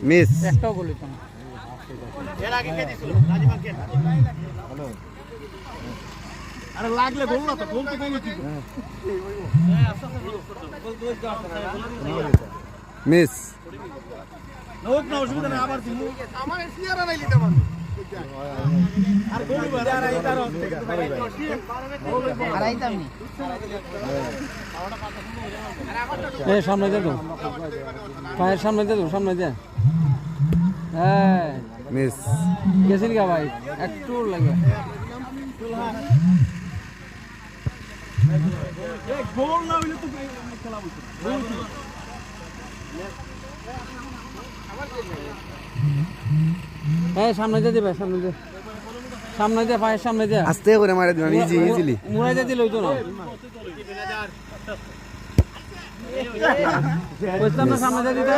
Miss. একটাও গোল হইতো না। এর আগে কে দিছিল নাজিম আঙ্কেল হ্যালো আরে লাগলে গোল না তো গোল তো কই দিছিল মিস। লোক না অসুবিধা না আবার দিমু আমার সিয়ারা নাই লিতে পারবো আর গোল আর আইতার আর আইতাম নি। এ সামনে দে তো, পায়ের সামনে দে তো, সামনে দে। হ্যাঁ মিস। গেছিল গা ভাই, একটু লাগে। গোল না হইলে তো খেলা বলতো হ্যাঁ সামনে দে দিবে, সামনে দে, সামনে দে, পায়ের সামনে দে। আস্তে করে মারে দিলাম ইজিলি। মুড়াই দে দিলে হইতো না। বুঝলাম না, সামনে দে দিতে।